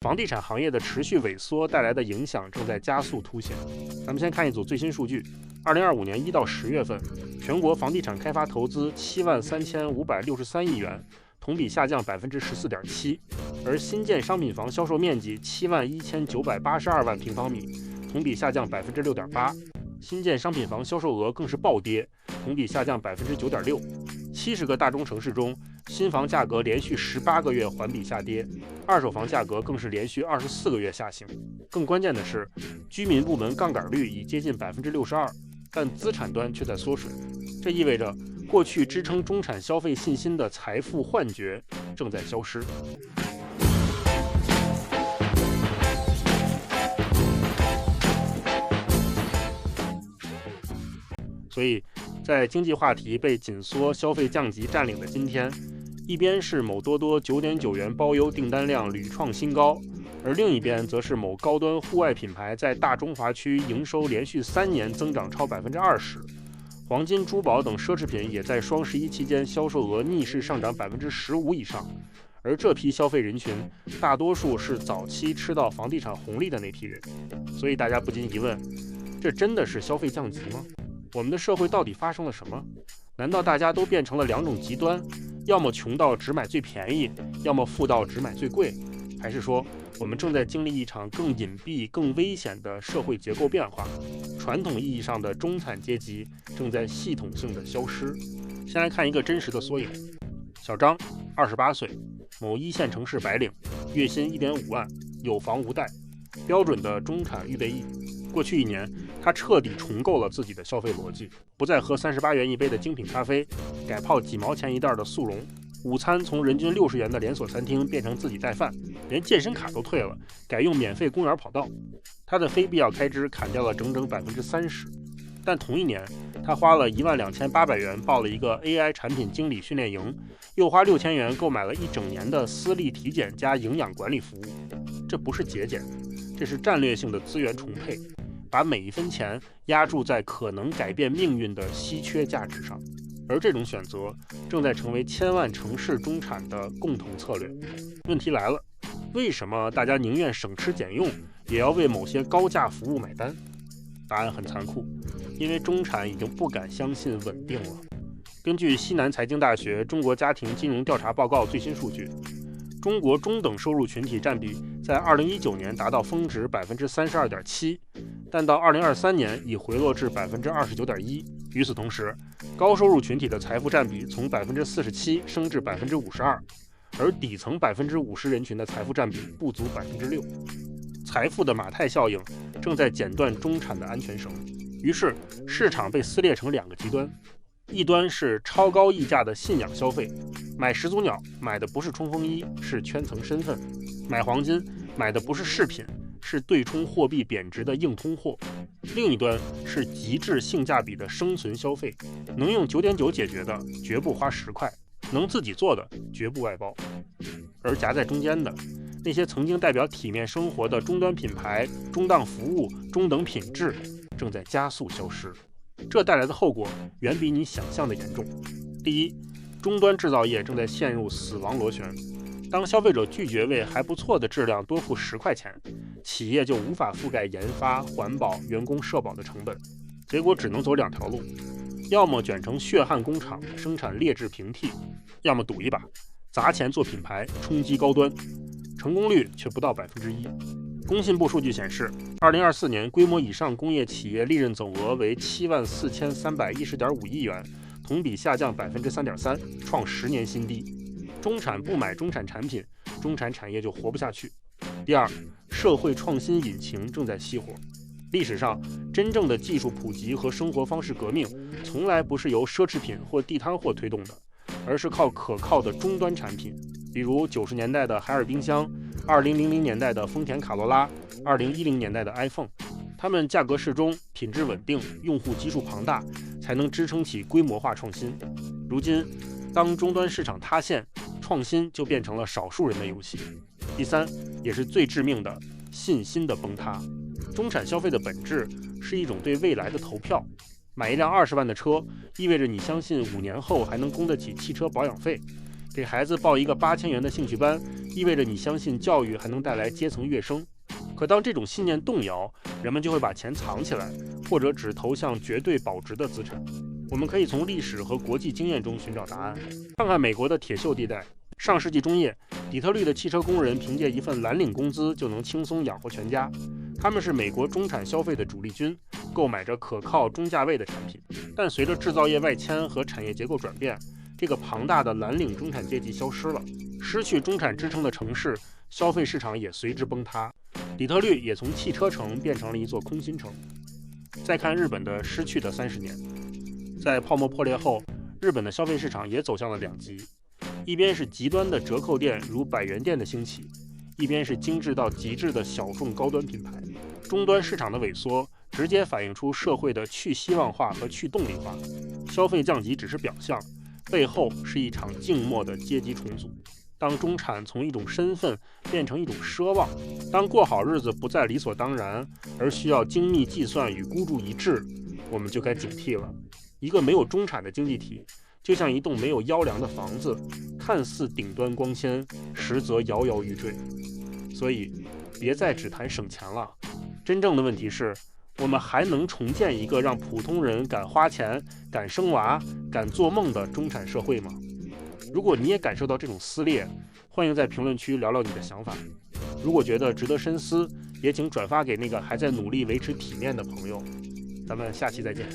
房地产行业的持续萎缩带来的影响正在加速凸显。咱们先看一组最新数据：2025年1到10月份，全国房地产开发投资73563亿元，同比下降14.7%，而新建商品房销售面积71982万平方米，同比下降6.8%，新建商品房销售额更是暴跌，同比下降9.6%。70个大中城市中，新房价格连续18个月环比下跌，二手房价格更是连续24个月下行。更关键的是，居民部门杠杆率已接近62%，但资产端却在缩水。这意味着过去支撑中产消费信心的财富幻觉正在消失。所以在经济话题被紧缩、消费降级占领的今天，一边是某多多9.9元包邮订单量屡创新高，而另一边则是某高端户外品牌在大中华区营收连续3年增长超20%，黄金、珠宝等奢侈品也在双11期间销售额逆势上涨15%以上。而这批消费人群大多数是早期吃到房地产红利的那批人，所以大家不禁疑问：这真的是消费降级吗？我们的社会到底发生了什么？难道大家都变成了2种极端，要么穷到只买最便宜，要么富到只买最贵？还是说我们正在经历一场更隐蔽、更危险的社会结构变化？传统意义上的中产阶级正在系统性的消失。先来看一个真实的缩影：小张，28岁，某1线城市白领，月薪1.5万，有房无贷，标准的中产预备役。过去1年，他彻底重构了自己的消费逻辑，不再喝38元一杯的精品咖啡，改泡几毛钱一袋的速溶，午餐从人均60元的连锁餐厅变成自己带饭，连健身卡都退了，改用免费公园跑道。他的非必要开支砍掉了整整30%。但同一年，他花了12800元报了一个 AI 产品经理训练营，又花6000元购买了1整年的私立体检加营养管理服务。这不是节俭，这是战略性的资源重配，把每一分钱压注在可能改变命运的稀缺价值上。而这种选择正在成为千万城市中产的共同策略。问题来了，为什么大家宁愿省吃俭用，也要为某些高价服务买单？答案很残酷，因为中产已经不敢相信稳定了。根据西南财经大学中国家庭金融调查报告最新数据，中国中等收入群体占比在2019年达到峰值32.7%，但到2023年已回落至29.1%。与此同时，高收入群体的财富占比从47%升至52%，而底层50%人群的财富占比不足6%。财富的马太效应正在剪断中产的安全绳，于是市场被撕裂成2个极端。一端是超高溢价的信仰消费，买始祖鸟买的不是冲锋衣，是圈层身份；买黄金买的不是饰品，是对冲货币贬值的硬通货。另一端是极致性价比的生存消费，能用9.9解决的绝不花10块，能自己做的绝不外包。而夹在中间的那些曾经代表体面生活的中端品牌、中档服务、中等品质正在加速消失。这带来的后果远比你想象的严重。第一，终端制造业正在陷入死亡螺旋。当消费者拒绝为还不错的质量多付10块钱，企业就无法覆盖研发、环保、员工社保的成本，结果只能走2条路：要么卷成血汗工厂生产劣质平替，要么赌一把，砸钱做品牌冲击高端，成功率却不到1%。工信部数据显示，2024年规模以上工业企业利润总额为74310.5亿元，同比下降3.3%，创10年新低。中产不买中产产品，中产产业就活不下去。第二，社会创新引擎正在熄火。历史上，真正的技术普及和生活方式革命，从来不是由奢侈品或地摊货推动的，而是靠可靠的终端产品，比如90年代的海尔冰箱，2000年代的丰田卡罗拉，2010年代的 iPhone。它们价格适中，品质稳定，用户基数庞大，才能支撑起规模化创新。如今，当终端市场塌陷，创新就变成了少数人的游戏。第三，也是最致命的，信心的崩塌。中产消费的本质是一种对未来的投票。买一辆20万的车，意味着你相信5年后还能供得起汽车保养费；给孩子报一个8000元的兴趣班，意味着你相信教育还能带来阶层跃升。可当这种信念动摇，人们就会把钱藏起来，或者只投向绝对保值的资产。我们可以从历史和国际经验中寻找答案。看看美国的铁锈地带。上世纪中叶，底特律的汽车工人凭借一份蓝领工资就能轻松养活全家。他们是美国中产消费的主力军，购买着可靠中价位的产品。但随着制造业外迁和产业结构转变，这个庞大的蓝领中产阶级消失了。失去中产支撑的城市，消费市场也随之崩塌。底特律也从汽车城变成了一座空心城。再看日本的失去的30年，在泡沫破裂后，日本的消费市场也走向了两极。一边是极端的折扣店如百元店的兴起，一边是精致到极致的小众高端品牌。终端市场的萎缩直接反映出社会的去希望化和去动力化。消费降级只是表象，背后是一场静默的阶级重组。当中产从一种身份变成一种奢望，当过好日子不再理所当然，而需要精密计算与孤注一掷，我们就该警惕了。一个没有中产的经济体，就像一栋没有腰梁的房子，看似顶端光鲜，实则摇摇欲坠。所以，别再只谈省钱了。真正的问题是，我们还能重建一个让普通人敢花钱、敢生娃、敢做梦的中产社会吗？如果你也感受到这种撕裂，欢迎在评论区聊聊你的想法。如果觉得值得深思，也请转发给那个还在努力维持体面的朋友。咱们下期再见。